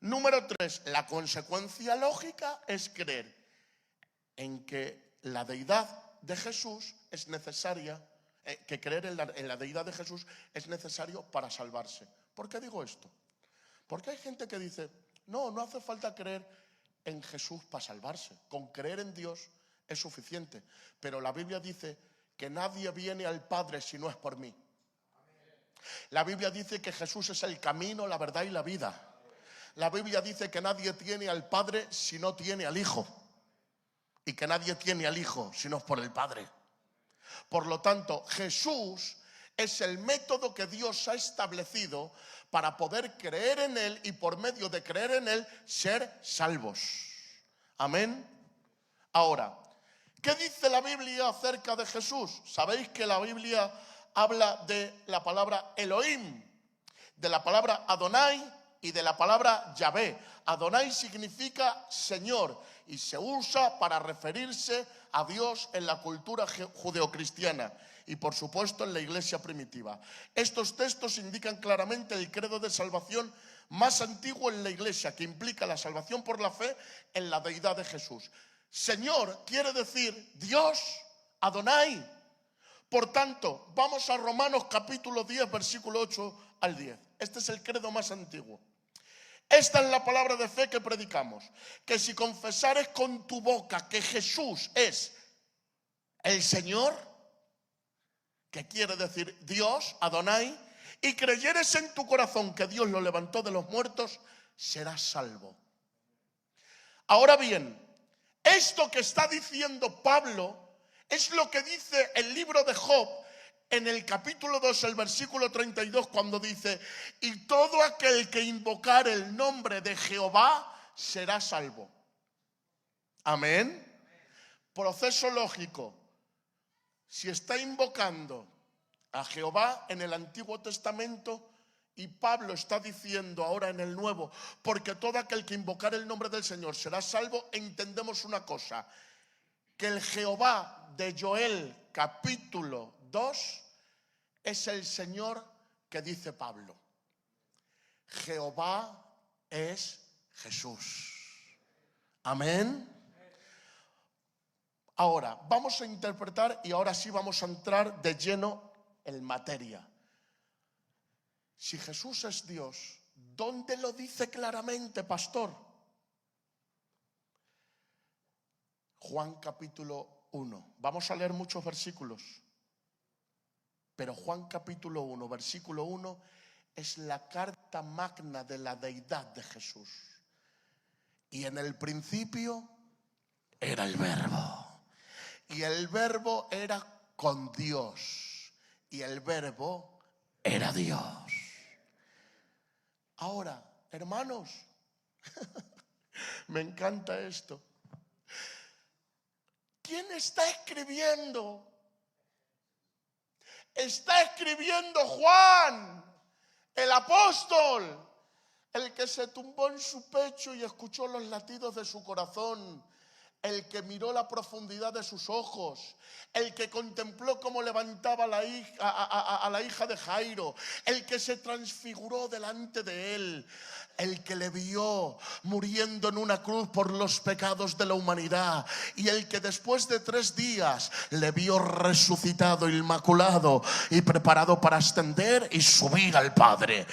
Número 3, la consecuencia lógica es creer en que la deidad de Jesús es necesaria, que creer en la deidad de Jesús es necesario para salvarse. ¿Por qué digo esto? Porque hay gente que dice, no hace falta creer en Jesús para salvarse. Con creer en Dios es suficiente. Pero la Biblia dice que nadie viene al Padre si no es por mí. La Biblia dice que Jesús es el camino, la verdad y la vida. La Biblia dice que nadie tiene al Padre si no tiene al Hijo. Y que nadie tiene al Hijo si no es por el Padre. Por lo tanto, Jesús es el método que Dios ha establecido para poder creer en Él y por medio de creer en Él ser salvos. Amén. Ahora, ¿qué dice la Biblia acerca de Jesús? Sabéis que la Biblia habla de la palabra Elohim, de la palabra Adonai y de la palabra Yahvé. Adonai significa Señor y se usa para referirse a Dios en la cultura judeocristiana y por supuesto en la iglesia primitiva. Estos textos indican claramente el credo de salvación más antiguo en la iglesia, que implica la salvación por la fe en la deidad de Jesús. Señor quiere decir Dios, Adonai. Por tanto, vamos a Romanos capítulo 10, versículo 8 al 10. Este es el credo más antiguo. Esta es la palabra de fe que predicamos, que si confesares con tu boca que Jesús es el Señor, que quiere decir Dios, Adonai, y creyeres en tu corazón que Dios lo levantó de los muertos, serás salvo. Ahora bien, esto que está diciendo Pablo es lo que dice el libro de Job en el capítulo 2, el versículo 32, cuando dice: y todo aquel que invocar el nombre de Jehová será salvo. Amén. Proceso lógico. Si está invocando a Jehová en el Antiguo Testamento y Pablo está diciendo ahora en el Nuevo, porque todo aquel que invocar el nombre del Señor será salvo, entendemos una cosa, que el Jehová de Joel capítulo 2 es el Señor que dice Pablo. Jehová es Jesús. Amén. Ahora vamos a interpretar y ahora sí vamos a entrar de lleno en materia. Si Jesús es Dios, ¿dónde lo dice claramente, pastor? Juan capítulo 1. Vamos a leer muchos versículos, pero Juan capítulo 1, versículo 1 es la carta magna de la deidad de Jesús. Y en el principio era el Verbo, y el Verbo era con Dios, y el Verbo era Dios. Ahora, hermanos, me encanta esto. ¿Quién está escribiendo? Está escribiendo Juan, el apóstol, el que se tumbó en su pecho y escuchó los latidos de su corazón, el que miró la profundidad de sus ojos, el que contempló cómo levantaba a la hija de Jairo, el que se transfiguró delante de él, el que le vio muriendo en una cruz por los pecados de la humanidad, y el que después de 3 días le vio resucitado, inmaculado y preparado para ascender y subir al Padre.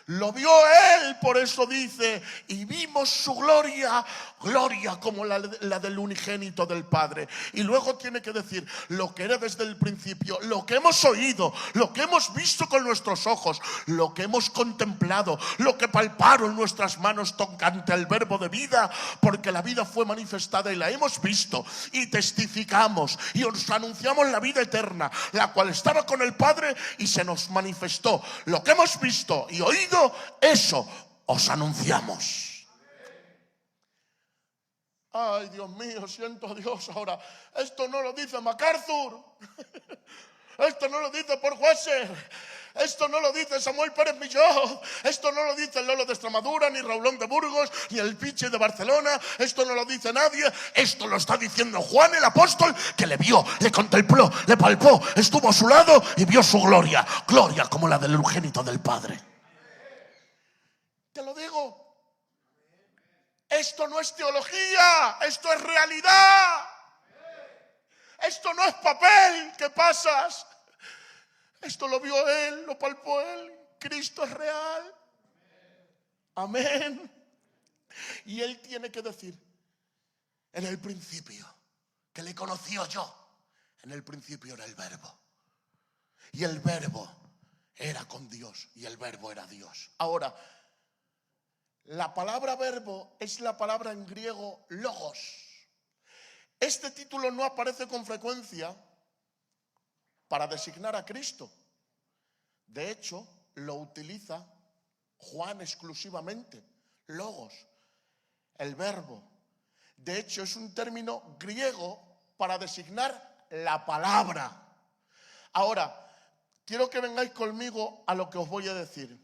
Lo vio él, por eso dice, y vimos su gloria, gloria como la del unigénito del Padre. Y luego tiene que decir lo que era desde el principio, lo que hemos oído, lo que hemos visto con nuestros ojos, lo que hemos contemplado, lo que palparon nuestras manos tocante al Verbo de vida, porque la vida fue manifestada y la hemos visto y testificamos y os anunciamos la vida eterna, la cual estaba con el Padre y se nos manifestó. Lo que hemos visto y oído, eso os anunciamos. Ay, Dios mío, siento a Dios ahora. Esto no lo dice MacArthur. Esto no lo dice Paul Washer. Esto no lo dice Samuel Pérez Milló. Esto no lo dice el Lolo de Extremadura, ni Raulón de Burgos, ni el Piche de Barcelona. Esto no lo dice nadie. Esto lo está diciendo Juan el apóstol, que le vio, le contempló, le palpó, estuvo a su lado y vio su gloria. Gloria como la del unigénito del Padre. Te lo digo. Esto no es teología, esto es realidad. Esto no es papel que pasas. Esto lo vio él, lo palpó él. Cristo es real. Amén. Y él tiene que decir, en el principio, que le conoció yo, en el principio era el Verbo. Y el Verbo era con Dios y el Verbo era Dios. Ahora, la palabra verbo es la palabra en griego logos. Este título no aparece con frecuencia para designar a Cristo. De hecho, lo utiliza Juan exclusivamente, logos, el verbo. De hecho, es un término griego para designar la palabra. Ahora, quiero que vengáis conmigo a lo que os voy a decir.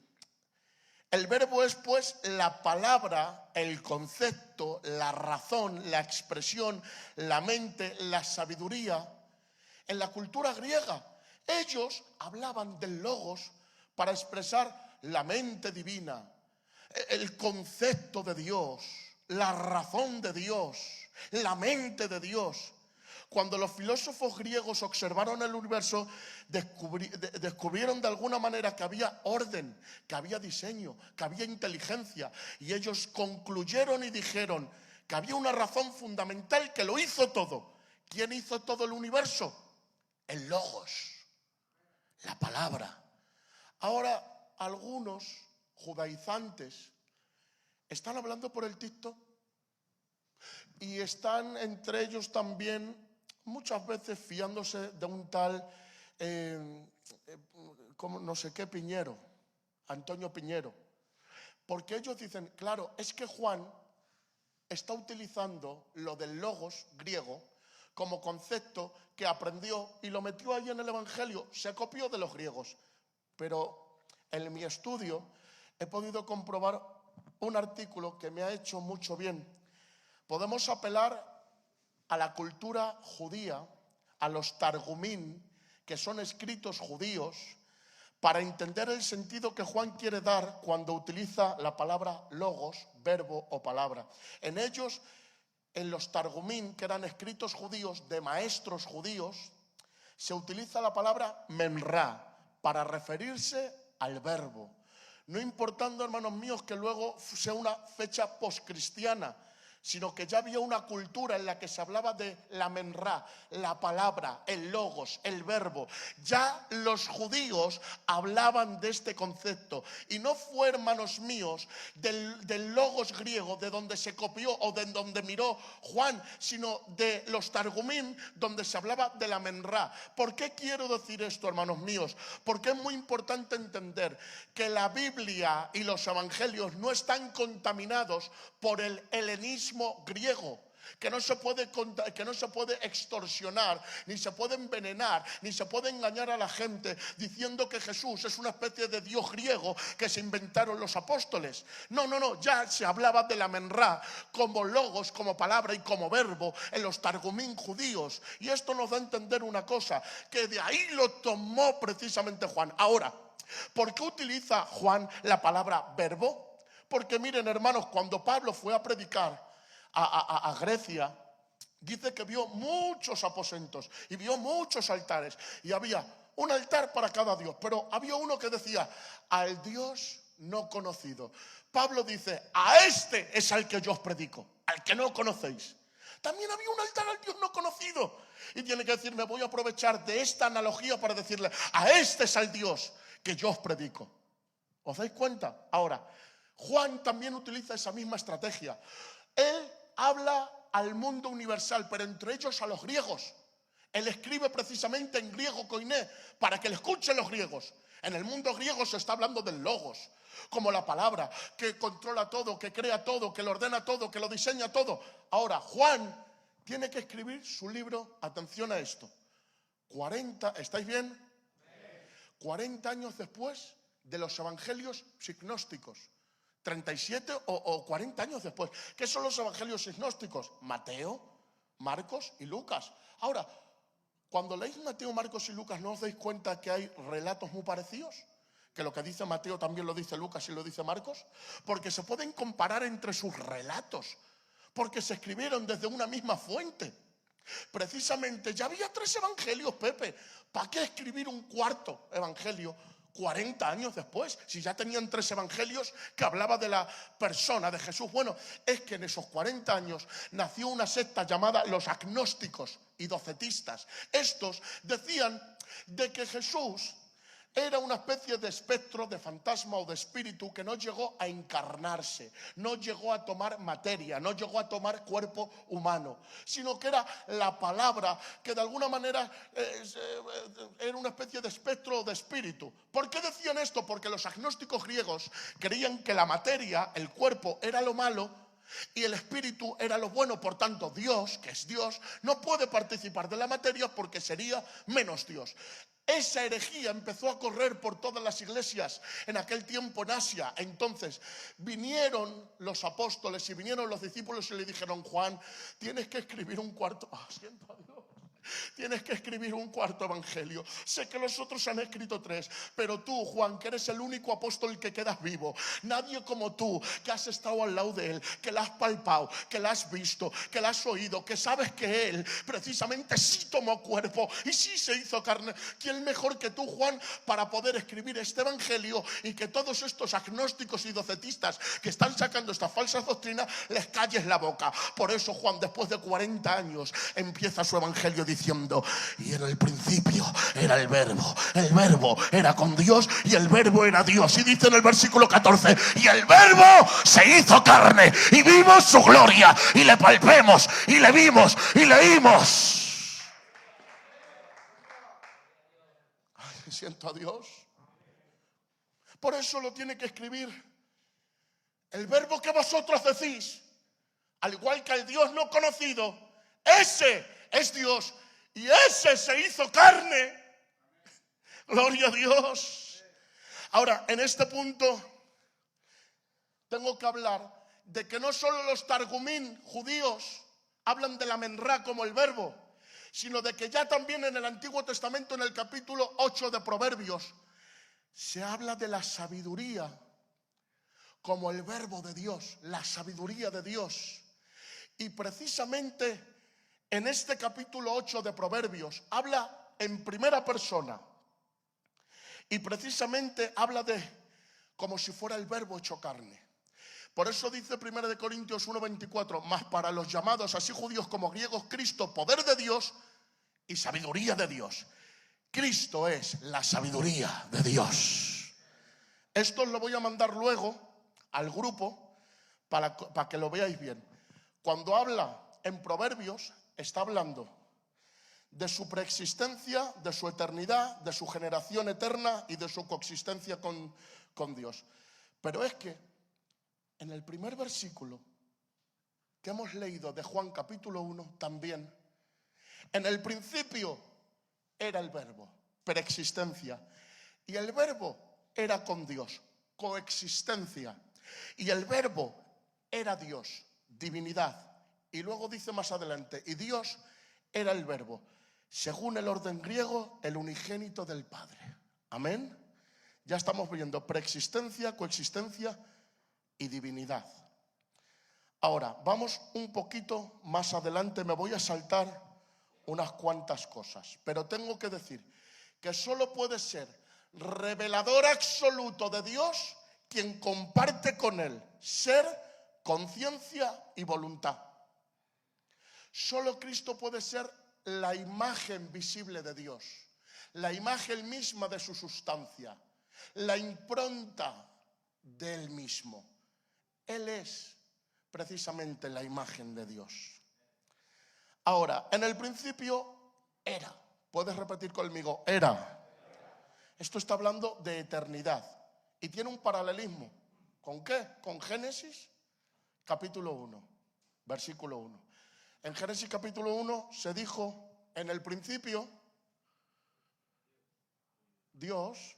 El verbo es pues la palabra, el concepto, la razón, la expresión, la mente, la sabiduría. En la cultura griega, ellos hablaban del logos para expresar la mente divina, el concepto de Dios, la razón de Dios, la mente de Dios. Cuando los filósofos griegos observaron el universo, descubrieron de alguna manera que había orden, que había diseño, que había inteligencia. Y ellos concluyeron y dijeron que había una razón fundamental que lo hizo todo. ¿Quién hizo todo el universo? El logos, la palabra. Ahora, algunos judaizantes están hablando por el TikTok y están entre ellos también muchas veces fiándose de un tal, como no sé qué Piñero, Antonio Piñero. Porque ellos dicen, claro, es que Juan está utilizando lo del logos griego como concepto que aprendió y lo metió ahí en el Evangelio, se copió de los griegos. Pero en mi estudio he podido comprobar un artículo que me ha hecho mucho bien. Podemos apelar a la cultura judía, a los targumín, que son escritos judíos, para entender el sentido que Juan quiere dar cuando utiliza la palabra logos, verbo o palabra. En ellos, en los targumín, que eran escritos judíos de maestros judíos, se utiliza la palabra memra para referirse al verbo. No importando, hermanos míos, que luego sea una fecha poscristiana, sino que ya había una cultura en la que se hablaba de la memra, la palabra, el logos, el verbo. Ya los judíos hablaban de este concepto. Y no fue, hermanos míos, del logos griego, de donde se copió o de donde miró Juan, sino de los targumín, donde se hablaba de la memra. ¿Por qué quiero decir esto, hermanos míos? Porque es muy importante entender que la Biblia y los evangelios no están contaminados por el helenismo griego, que no se puede extorsionar, ni se puede envenenar, ni se puede engañar a la gente diciendo que Jesús es una especie de Dios griego que se inventaron los apóstoles. No, ya se hablaba de la memra como logos, como palabra y como verbo en los targumín judíos. Y esto nos da a entender una cosa, que de ahí lo tomó precisamente Juan. Ahora, ¿por qué utiliza Juan la palabra verbo? Porque miren, hermanos, cuando Pablo fue a predicar a Grecia, dice que vio muchos aposentos y vio muchos altares y había un altar para cada dios, pero había uno que decía al Dios no conocido. Pablo dice, a este es al que yo os predico, al que no conocéis. También había un altar al Dios no conocido y tiene que decir, me voy a aprovechar de esta analogía para decirle, a este es al Dios que yo os predico. ¿Os dais cuenta? Ahora, Juan también utiliza esa misma estrategia. Él habla al mundo universal, pero entre ellos a los griegos. Él escribe precisamente en griego koiné, para que le escuchen los griegos. En el mundo griego se está hablando del logos, como la palabra, que controla todo, que crea todo, que lo ordena todo, que lo diseña todo. Ahora, Juan tiene que escribir su libro, atención a esto, 40, ¿estáis bien? 40 años después de los evangelios signósticos. 37 o 40 años después. ¿Qué son los evangelios signósticos? Mateo, Marcos y Lucas. Ahora, cuando leéis Mateo, Marcos y Lucas, ¿no os dais cuenta que hay relatos muy parecidos? Que lo que dice Mateo también lo dice Lucas y lo dice Marcos. Porque se pueden comparar entre sus relatos. porque se escribieron desde una misma fuente. Precisamente ya había 3 evangelios, Pepe. ¿Para qué escribir un cuarto evangelio 40 años después? Si ya tenían 3 evangelios que hablaba de la persona de Jesús. Bueno, es que en esos 40 años nació una secta llamada los agnósticos y docetistas. Estos decían de que Jesús era una especie de espectro, de fantasma o de espíritu que no llegó a encarnarse, no llegó a tomar materia, no llegó a tomar cuerpo humano, sino que era la palabra que de alguna manera era una especie de espectro o de espíritu. ¿Por qué decían esto? Porque los agnósticos griegos creían que la materia, el cuerpo, era lo malo y el espíritu era lo bueno. Por tanto, Dios, que es Dios, no puede participar de la materia porque sería menos Dios. Esa herejía empezó a correr por todas las iglesias en aquel tiempo en Asia. Entonces vinieron los apóstoles y vinieron los discípulos y le dijeron: Juan, tienes que escribir un cuarto. Siento a Dios. Tienes que escribir un cuarto evangelio. Sé que los otros han escrito 3, pero tú, Juan, que eres el único apóstol que quedas vivo, nadie como tú, que has estado al lado de él, que la has palpado, que la has visto, que la has oído, que sabes que él precisamente sí tomó cuerpo y sí se hizo carne. ¿Quién mejor que tú, Juan, para poder escribir este evangelio y que todos estos agnósticos y docetistas que están sacando estas falsas doctrinas les calles la boca? Por eso Juan, después de 40 años, empieza su evangelio diciendo: y en el principio era el verbo era con Dios y el verbo era Dios. Y dice en el versículo 14: y el verbo se hizo carne y vimos su gloria y le palpemos y le vimos y leímos. Ay, siento a Dios. Por eso lo tiene que escribir. El verbo que vosotros decís, al igual que el Dios no conocido, ese es Dios. Y ese se hizo carne. Gloria a Dios. Ahora, en este punto tengo que hablar de que no solo los targumín judíos hablan de la menrá como el verbo, sino de que ya también en el Antiguo Testamento, en el capítulo 8 de Proverbios, se habla de la sabiduría como el verbo de Dios, la sabiduría de Dios. Y precisamente en este capítulo 8 de Proverbios habla en primera persona. Y precisamente habla de como si fuera el verbo hecho carne. Por eso dice 1 Corintios 1:24: mas para los llamados, así judíos como griegos, Cristo, poder de Dios y sabiduría de Dios. Cristo es la sabiduría de Dios. Esto os lo voy a mandar luego al grupo para que lo veáis bien. Cuando habla en Proverbios, está hablando de su preexistencia, de su eternidad, de su generación eterna y de su coexistencia con Dios. Pero es que en el primer versículo que hemos leído de Juan capítulo 1 también, en el principio era el verbo, preexistencia, y el verbo era con Dios, coexistencia, y el verbo era Dios, divinidad. Y luego dice más adelante: y Dios era el verbo, según el orden griego, el unigénito del Padre. Amén. Ya estamos viendo preexistencia, coexistencia y divinidad. Ahora, vamos un poquito más adelante. Me voy a saltar unas cuantas cosas, pero tengo que decir que solo puede ser revelador absoluto de Dios quien comparte con él ser, conciencia y voluntad. Solo Cristo puede ser la imagen visible de Dios, la imagen misma de su sustancia, la impronta de él mismo. Él es precisamente la imagen de Dios. Ahora, en el principio era. ¿Puedes repetir conmigo? Era. Esto está hablando de eternidad y tiene un paralelismo. ¿Con qué? Con Génesis capítulo 1, versículo 1. En Génesis capítulo 1 se dijo: en el principio Dios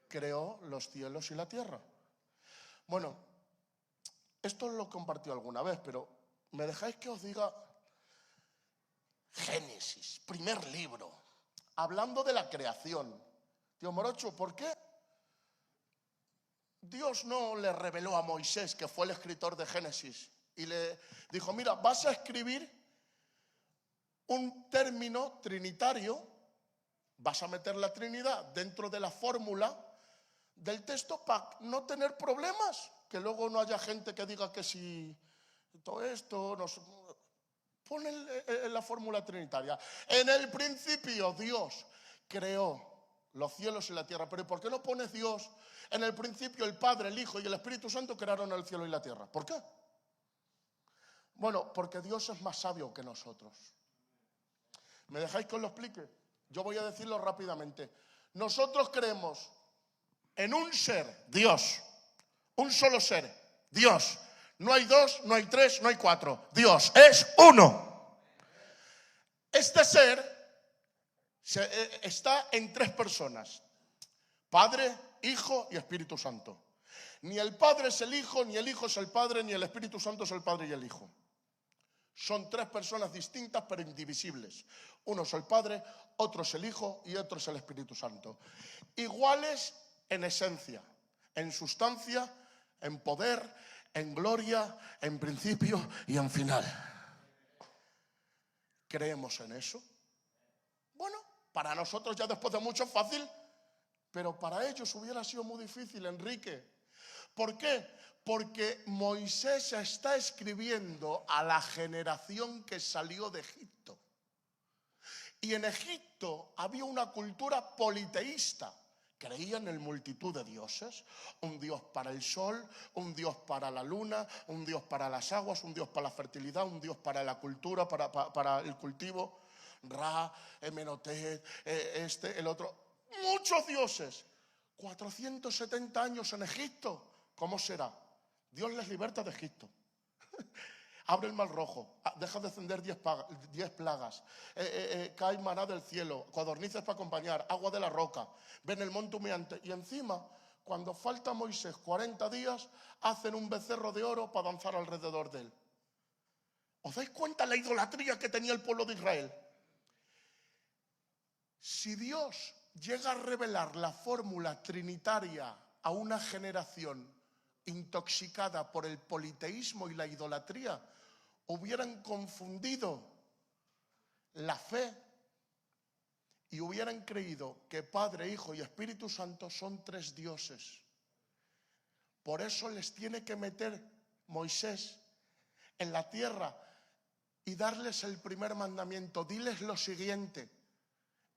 creó los cielos y la tierra. Bueno, esto lo compartió alguna vez, pero ¿me dejáis que os diga? Génesis, primer libro, hablando de la creación. Tío Morocho, ¿por qué Dios no le reveló a Moisés, que fue el escritor de Génesis, Y le dijo, mira, vas a escribir un término trinitario, vas a meter la Trinidad dentro de la fórmula del texto para no tener problemas, que luego no haya gente que diga que si todo esto, pon la fórmula trinitaria. En el principio Dios creó los cielos y la tierra. Pero ¿por qué no pones Dios? En el principio el Padre, el Hijo y el Espíritu Santo crearon el cielo y la tierra. ¿Por qué? Bueno, porque Dios es más sabio que nosotros. ¿Me dejáis que os lo explique? Yo voy a decirlo rápidamente. Nosotros creemos en un ser, Dios. Un solo ser, Dios. No hay dos, no hay tres, no hay cuatro. Dios es uno. Este ser está en tres personas: Padre, Hijo y Espíritu Santo. Ni el Padre es el Hijo, ni el Hijo es el Padre, ni el Espíritu Santo es el Padre y el Hijo. Son tres personas distintas pero indivisibles. Uno es el Padre, otro es el Hijo y otro es el Espíritu Santo. Iguales en esencia, en sustancia, en poder, en gloria, en principio y en final. ¿Creemos en eso? Bueno, para nosotros ya después de mucho es fácil, pero para ellos hubiera sido muy difícil, Enrique. ¿Por qué? Porque Moisés está escribiendo a la generación que salió de Egipto. Y en Egipto había una cultura politeísta. Creían en multitud de dioses. Un dios para el sol, un dios para la luna, un dios para las aguas, un dios para la fertilidad, un dios para la cultura, para el cultivo. Ra, Amenhotep, el otro. Muchos dioses. 470 años en Egipto. ¿Cómo será? Dios les liberta de Egipto. Abre el mar rojo, deja de descender 10 plagas, cae maná del cielo, codornices para acompañar, agua de la roca, ven el monte humeante. Y encima, cuando falta Moisés 40 días, hacen un becerro de oro para danzar alrededor de él. ¿Os dais cuenta la idolatría que tenía el pueblo de Israel? Si Dios llega a revelar la fórmula trinitaria a una generación intoxicada por el politeísmo y la idolatría, hubieran confundido la fe y hubieran creído que Padre, Hijo y Espíritu Santo son tres dioses. Por eso les tiene que meter Moisés en la tierra y darles el primer mandamiento. Diles lo siguiente,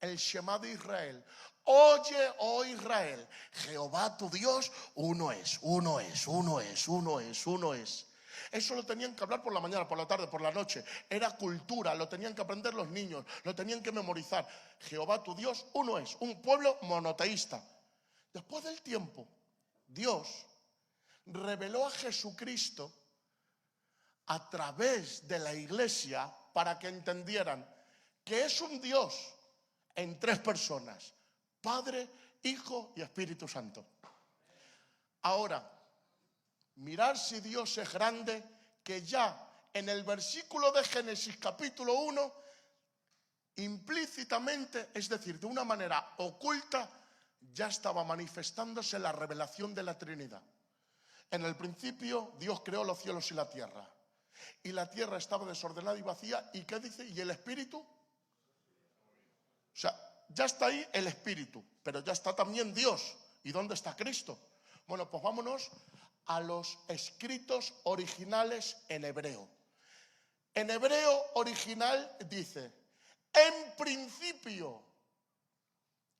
el Shema de Israel. Oye, oh Israel, Jehová tu Dios, uno es, uno es, uno es, uno es, uno es. Eso lo tenían que hablar por la mañana, por la tarde, por la noche. Era cultura, lo tenían que aprender los niños, lo tenían que memorizar. Jehová tu Dios, uno es, un pueblo monoteísta. Después del tiempo, Dios reveló a Jesucristo a través de la iglesia para que entendieran que es un Dios en tres personas: Padre, Hijo y Espíritu Santo. Ahora, mirar si Dios es grande, que ya en el versículo de Génesis capítulo 1, implícitamente, es decir, de una manera oculta, ya estaba manifestándose la revelación de la Trinidad. En el principio Dios creó los cielos y la tierra. Y la tierra estaba desordenada y vacía. ¿Y qué dice? ¿Y el Espíritu? O sea, ya está ahí el Espíritu, pero ya está también Dios. ¿Y dónde está Cristo? Bueno, pues vámonos a los escritos originales en hebreo. En hebreo original dice: en principio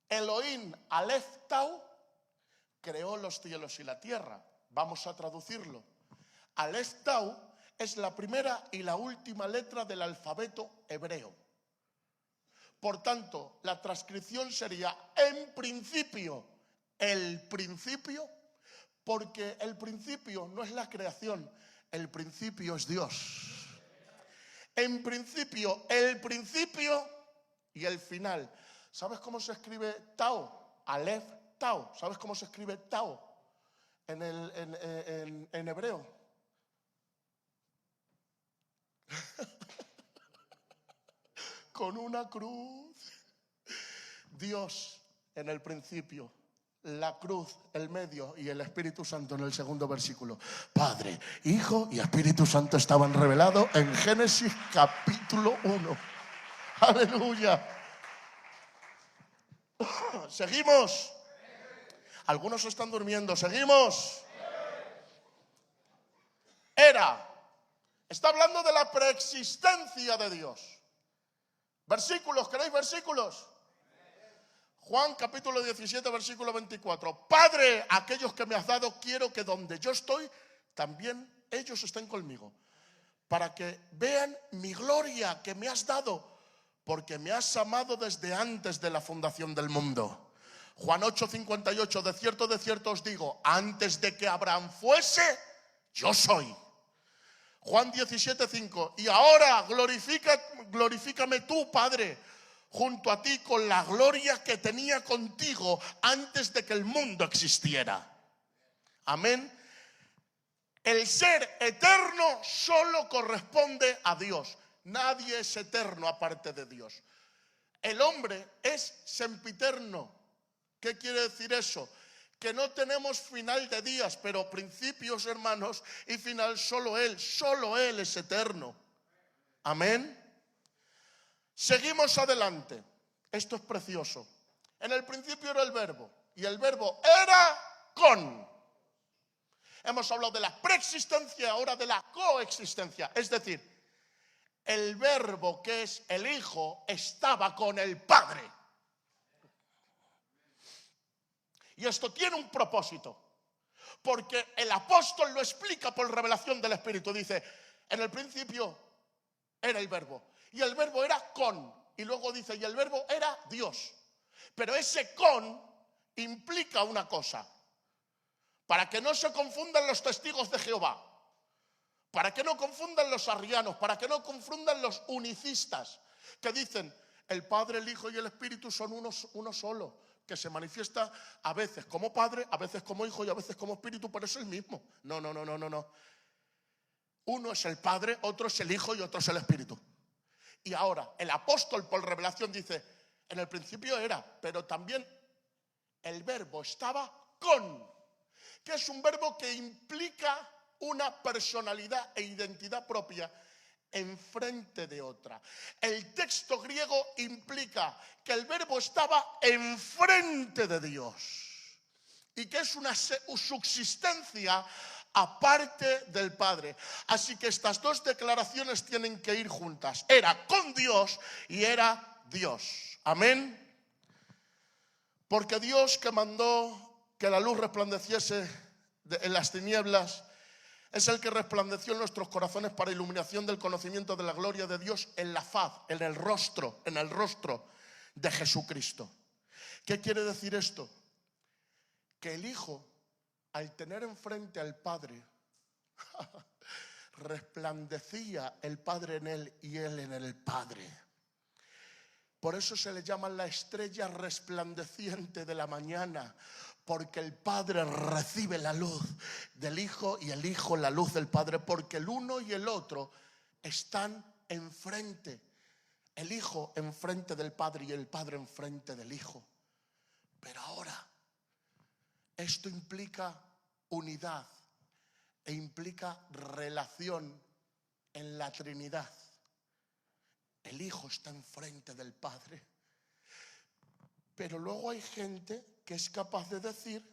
Elohim Aleph Tau creó los cielos y la tierra. Vamos a traducirlo. Aleph Tau es la primera y la última letra del alfabeto hebreo. Por tanto, la transcripción sería: en principio, el principio, porque el principio no es la creación, el principio es Dios. En principio, el principio y el final. ¿Sabes cómo se escribe Tau? Aleph Tau. ¿Sabes cómo se escribe Tau en hebreo? Con una cruz. Dios en el principio, la cruz, el medio y el Espíritu Santo en el segundo versículo. Padre, Hijo y Espíritu Santo estaban revelados en Génesis capítulo 1. Aleluya. Seguimos. Algunos están durmiendo. Seguimos. Está hablando de la preexistencia de Dios. Versículos, ¿queréis versículos? Juan capítulo 17, versículo 24. Padre, aquellos que me has dado, quiero que donde yo estoy, también ellos estén conmigo, para que vean mi gloria que me has dado, porque me has amado desde antes de la fundación del mundo. Juan 8, 58. De cierto os digo, antes de que Abraham fuese, yo soy. Juan 17, 5. Y ahora glorifícame tú, Padre, junto a ti con la gloria que tenía contigo antes de que el mundo existiera. Amén. El ser eterno solo corresponde a Dios. Nadie es eterno aparte de Dios. El hombre es sempiterno. ¿Qué quiere decir eso? Que no tenemos final de días, pero principios, hermanos, y final solo Él es eterno. Amén. Seguimos adelante. Esto es precioso. En el principio era el verbo, y el verbo era con. Hemos hablado de la preexistencia, ahora de la coexistencia. Es decir, el verbo que es el Hijo estaba con el Padre. Y esto tiene un propósito, porque el apóstol lo explica por revelación del Espíritu. Dice, en el principio era el verbo, y el verbo era con, y luego dice, y el verbo era Dios. Pero ese con implica una cosa, para que no se confundan los testigos de Jehová, para que no confundan los arrianos, para que no confundan los unicistas, que dicen, el Padre, el Hijo y el Espíritu son uno solo, que se manifiesta a veces como Padre, a veces como Hijo y a veces como Espíritu, pero es el mismo. No. Uno es el Padre, otro es el Hijo y otro es el Espíritu. Y ahora, el apóstol por revelación dice, en el principio era, pero también el verbo estaba con, que es un verbo que implica una personalidad e identidad propia enfrente de otra. El texto griego implica que el verbo estaba enfrente de Dios y que es una subsistencia aparte del Padre. Así que estas dos declaraciones tienen que ir juntas. Era con Dios y era Dios. Amén. Porque Dios, que mandó que la luz resplandeciese en las tinieblas, es el que resplandeció en nuestros corazones para iluminación del conocimiento de la gloria de Dios en la faz, en el rostro de Jesucristo. ¿Qué quiere decir esto? Que el Hijo, al tener enfrente al Padre, resplandecía el Padre en él y él en el Padre. Por eso se le llama la estrella resplandeciente de la mañana, porque el Padre recibe la luz del Hijo y el Hijo la luz del Padre, porque el uno y el otro están enfrente. El Hijo enfrente del Padre y el Padre enfrente del Hijo. Pero ahora, esto implica unidad e implica relación en la Trinidad. El Hijo está enfrente del Padre. Pero luego hay gente que es capaz de decir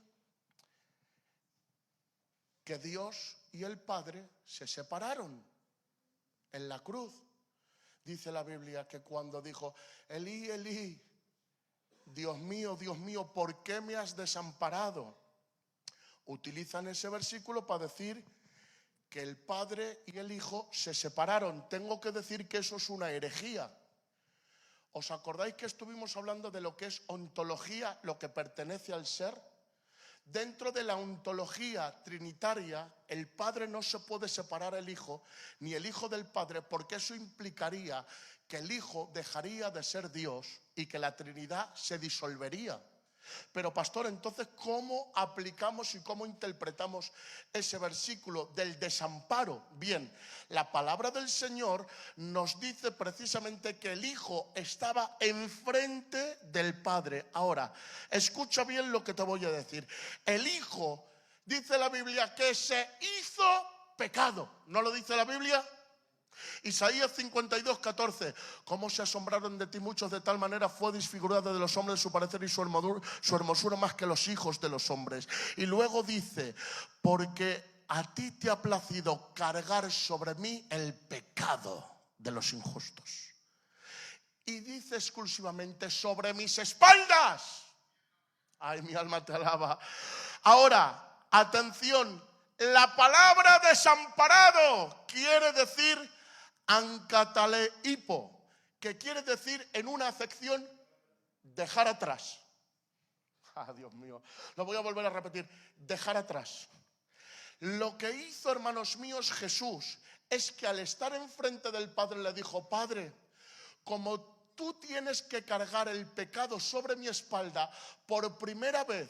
que Dios y el Padre se separaron en la cruz. Dice la Biblia que cuando dijo, Elí, Elí, Dios mío, ¿por qué me has desamparado? Utilizan ese versículo para decir que el Padre y el Hijo se separaron. Tengo que decir que eso es una herejía. ¿Os acordáis que estuvimos hablando de lo que es ontología, lo que pertenece al ser? Dentro de la ontología trinitaria, el Padre no se puede separar del Hijo, ni el Hijo del Padre, porque eso implicaría que el Hijo dejaría de ser Dios y que la Trinidad se disolvería. Pero pastor, entonces, ¿cómo aplicamos y cómo interpretamos ese versículo del desamparo? Bien, la palabra del Señor nos dice precisamente que el Hijo estaba enfrente del Padre. Ahora, escucha bien lo que te voy a decir. El Hijo, dice la Biblia, que se hizo pecado. ¿No lo dice la Biblia? Isaías 52, 14. Cómo se asombraron de ti muchos, de tal manera fue desfigurada de los hombres su parecer y su hermosura más que los hijos de los hombres. Y luego dice, porque a ti te ha placido cargar sobre mí el pecado de los injustos. Y dice exclusivamente, sobre mis espaldas. Ay, mi alma te alaba. Ahora, atención, la palabra desamparado quiere decir ancataleipo, que quiere decir en una acepción dejar atrás. Ah, Dios mío, lo voy a volver a repetir, dejar atrás. Lo que hizo, hermanos míos, Jesús es que al estar enfrente del Padre le dijo, Padre, como tú tienes que cargar el pecado sobre mi espalda, por primera vez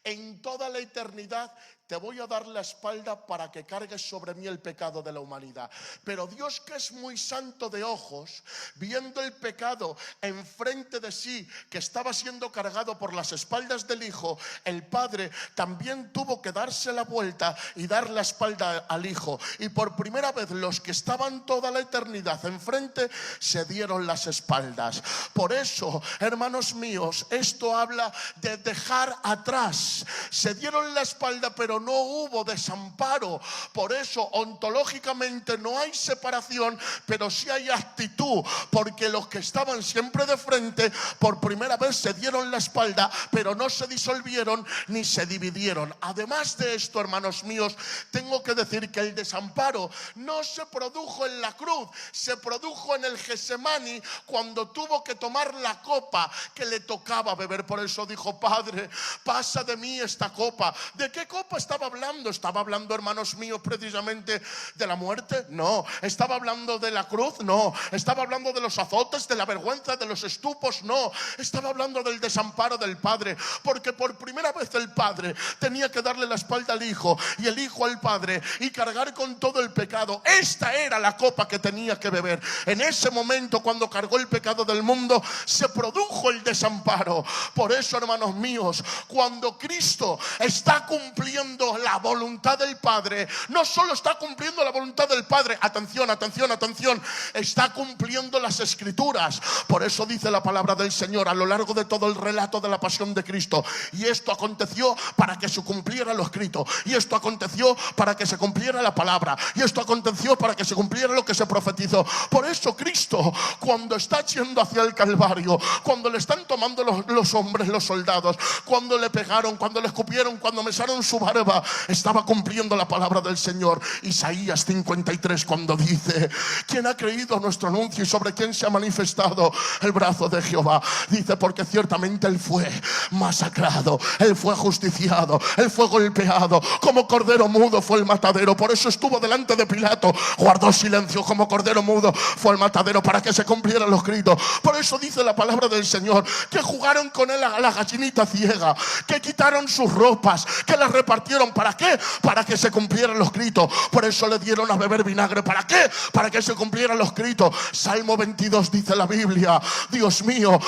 en toda la eternidad te voy a dar la espalda para que cargues sobre mí el pecado de la humanidad. Pero Dios, que es muy santo de ojos, viendo el pecado enfrente de sí, que estaba siendo cargado por las espaldas del Hijo, el Padre también tuvo que darse la vuelta y dar la espalda al Hijo. Y por primera vez los que estaban toda la eternidad enfrente se dieron las espaldas. Por eso, hermanos míos, esto habla de dejar atrás. Se dieron la espalda, pero no hubo desamparo. Por eso ontológicamente no hay separación, pero sí hay actitud, porque los que estaban siempre de frente por primera vez se dieron la espalda, pero no se disolvieron ni se dividieron. Además de esto, hermanos míos, tengo que decir que el desamparo no se produjo en la cruz, se produjo en el Getsemaní, cuando tuvo que tomar la copa que le tocaba beber. Por eso dijo, Padre, pasa de mí esta copa. ¿De qué copa estaba hablando? ¿Estaba hablando, hermanos míos, precisamente de la muerte? No. ¿Estaba hablando de la cruz? No. ¿Estaba hablando de los azotes, de la vergüenza, de los estupos? No. Estaba hablando del desamparo del Padre, porque por primera vez el Padre tenía que darle la espalda al Hijo y el Hijo al Padre y cargar con todo el pecado. Esta era la copa que tenía que beber. En ese momento, cuando cargó el pecado del mundo, se produjo el desamparo. Por eso, hermanos míos, cuando Cristo está cumpliendo la voluntad del Padre, no solo está cumpliendo la voluntad del Padre, atención, atención, atención, está cumpliendo las Escrituras. Por eso dice la palabra del Señor a lo largo de todo el relato de la pasión de Cristo, y esto aconteció para que se cumpliera lo escrito, y esto aconteció para que se cumpliera la palabra, y esto aconteció para que se cumpliera lo que se profetizó. Por eso Cristo, cuando está yendo hacia el Calvario, cuando le están tomando los hombres, los soldados, cuando le pegaron, cuando le escupieron, cuando mesaron su barba, estaba cumpliendo la palabra del Señor. Isaías 53, cuando dice, ¿quién ha creído nuestro anuncio y sobre quién se ha manifestado el brazo de Jehová? Dice, porque ciertamente Él fue masacrado, Él fue ajusticiado, Él fue golpeado, como cordero mudo fue el matadero. Por eso estuvo delante de Pilato, guardó silencio, como cordero mudo fue el matadero, para que se cumplieran los gritos. Por eso dice la palabra del Señor, que jugaron con él a la gallinita ciega, que quitaron sus ropas, que las repartieron. ¿Para qué? Para que se cumplieran los gritos. Por eso le dieron a beber vinagre. ¿Para qué? Para que se cumplieran los gritos. Salmo 22 dice la Biblia, Dios mío,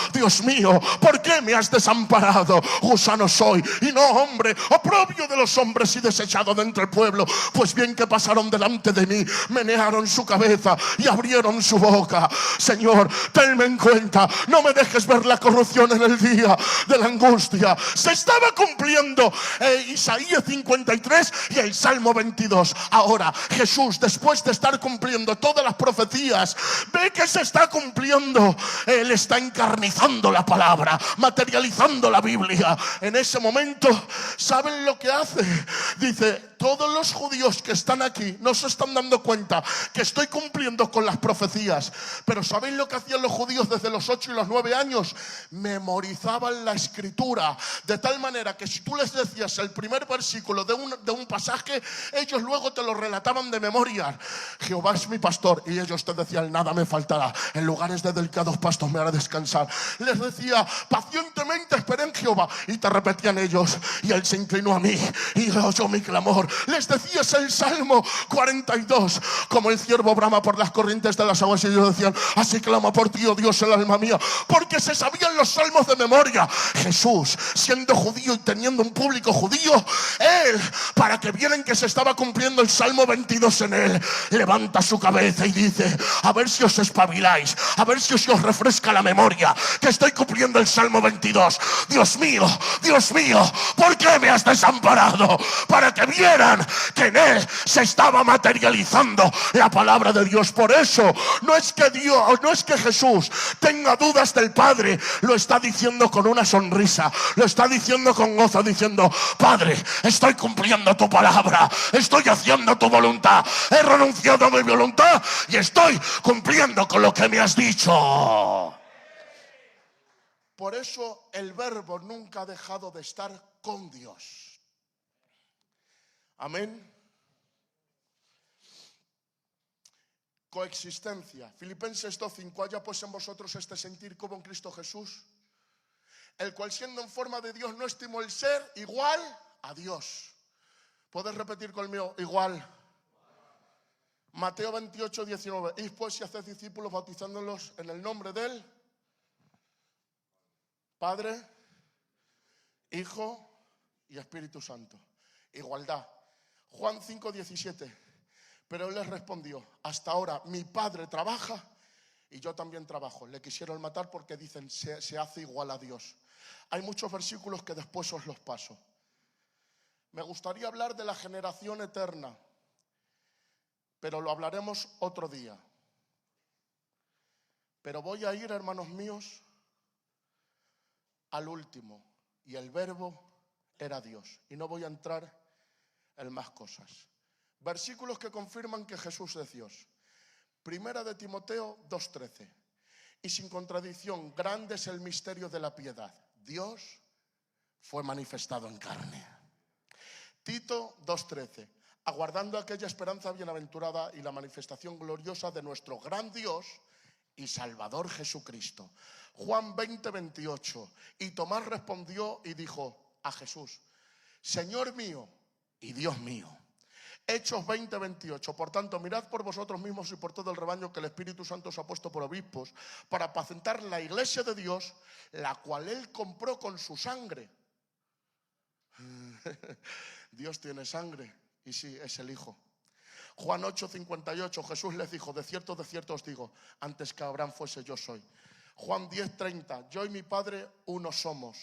¿por qué me has desamparado? Gusano soy y no hombre, oprobio de los hombres y desechado de entre el pueblo. Pues bien que pasaron delante de mí, menearon su cabeza y abrieron su boca. Señor, tenme en cuenta, no me dejes ver la corrupción en el día de la angustia. Se estaba cumpliendo Isaías 53 y el Salmo 22. Ahora Jesús, después de estar cumpliendo todas las profecías, ve que se está cumpliendo. Él está encarnizando la palabra, materializando la Biblia. En ese momento, ¿saben lo que hace? Dice, todos los judíos que están aquí no se están dando cuenta que estoy cumpliendo con las profecías. Pero ¿sabéis lo que hacían los judíos desde los 8 y los 9 años? Memorizaban la escritura, de tal manera que si tú les decías el primer versículo de un pasaje, ellos luego te lo relataban de memoria. Jehová es mi pastor, y ellos te decían: nada me faltará, en lugares de delicados pastos me hará descansar. Les decía: pacientemente esperé en Jehová, y te repetían ellos: y él se inclinó a mí y oyó mi clamor. Les decías el Salmo 42: como el ciervo brama por las corrientes de las aguas, y ellos decían: así clama por ti, oh Dios, el alma mía. Porque se sabían los salmos de memoria. Jesús, siendo judío y teniendo un público judío, él, para que vieran que se estaba cumpliendo el Salmo 22 en él, levanta su cabeza y dice: a ver si os espabiláis, a ver si os refresca la memoria, que estoy cumpliendo el Salmo 22. Dios mío, ¿por qué me has desamparado? Para que vieran que en él se estaba materializando la palabra de Dios. Por eso no es que Jesús tenga dudas del Padre, lo está diciendo con una sonrisa, lo está diciendo con gozo, diciendo: Padre, estoy cumpliendo tu palabra, estoy haciendo tu voluntad, he renunciado a mi voluntad y estoy cumpliendo con lo que me has dicho. Por eso el Verbo nunca ha dejado de estar con Dios. Amén. Coexistencia. Filipenses 2:5: haya pues en vosotros este sentir como en Cristo Jesús, el cual siendo en forma de Dios no estimó el ser igual a Dios. ¿Puedes repetir conmigo? Igual. Mateo 28:19: id pues y haced discípulos, bautizándolos en el nombre del Padre, Hijo y Espíritu Santo. Igualdad. Juan 5:17: pero él les respondió: hasta ahora mi Padre trabaja y yo también trabajo. Le quisieron matar porque dicen: se hace igual a Dios. Hay muchos versículos que después os los paso. Me gustaría hablar de la generación eterna, pero lo hablaremos otro día. Pero voy a ir, hermanos míos, al último. Y el Verbo era Dios. Y no voy a entrar en más cosas. Versículos que confirman que Jesús es Dios. Primera de Timoteo 2:13: y sin contradicción, grande es el misterio de la piedad. Dios fue manifestado en carne. Tito 2:13: aguardando aquella esperanza bienaventurada y la manifestación gloriosa de nuestro gran Dios y Salvador Jesucristo. Juan 20:28: y Tomás respondió y dijo a Jesús: Señor mío y Dios mío. Hechos 20:28: por tanto, mirad por vosotros mismos y por todo el rebaño que el Espíritu Santo os ha puesto por obispos, para apacentar la iglesia de Dios, la cual él compró con su sangre. Dios tiene sangre, y sí, es el Hijo. Juan 8:58: Jesús les dijo: de cierto os digo, antes que Abraham fuese, yo soy. Juan 10:30: yo y mi Padre uno somos.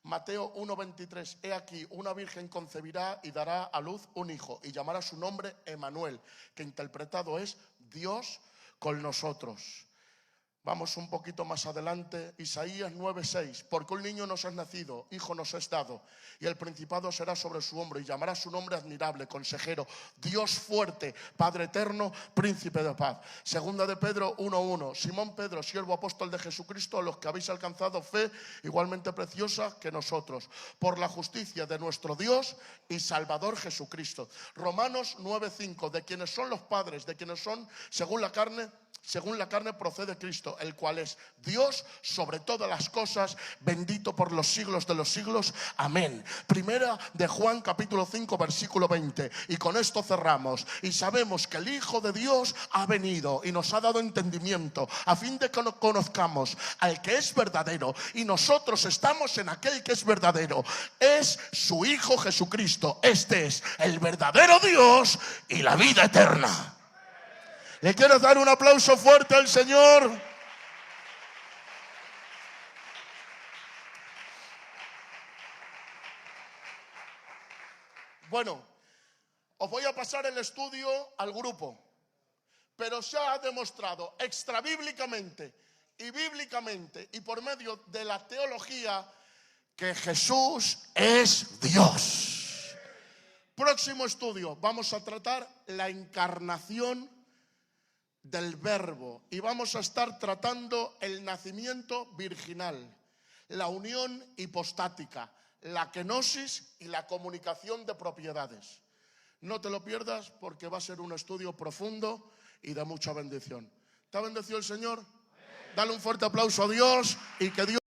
Mateo 1:23: he aquí, una virgen concebirá y dará a luz un hijo, y llamará su nombre Emanuel, que interpretado es Dios con nosotros. Vamos un poquito más adelante, Isaías 9:6: porque un niño nos es nacido, hijo nos es dado, y el principado será sobre su hombro, y llamará su nombre admirable, consejero, Dios fuerte, Padre eterno, príncipe de paz. Segunda de Pedro 1:1: Simón Pedro, siervo apóstol de Jesucristo, a los que habéis alcanzado fe igualmente preciosa que nosotros, por la justicia de nuestro Dios y Salvador Jesucristo. Romanos 9:5: de quienes son los padres, de quienes son según la carne procede Cristo, el cual es Dios sobre todas las cosas, bendito por los siglos de los siglos. Amén. Primera de Juan capítulo 5 versículo 20. Y con esto cerramos. Y sabemos que el Hijo de Dios ha venido y nos ha dado entendimiento, a fin de que conozcamos al que es verdadero, y nosotros estamos en aquel que es verdadero. Es su Hijo Jesucristo. Este es el verdadero Dios y la vida eterna. ¿Le quieres dar un aplauso fuerte al Señor? Bueno, os voy a pasar el estudio al grupo, pero se ha demostrado extrabíblicamente y bíblicamente y por medio de la teología que Jesús es Dios. Próximo estudio, vamos a tratar la encarnación del Verbo y vamos a estar tratando el nacimiento virginal, la unión hipostática, la kenosis y la comunicación de propiedades. No te lo pierdas porque va a ser un estudio profundo y de mucha bendición. ¿Te ha bendecido el Señor? Dale un fuerte aplauso a Dios y que Dios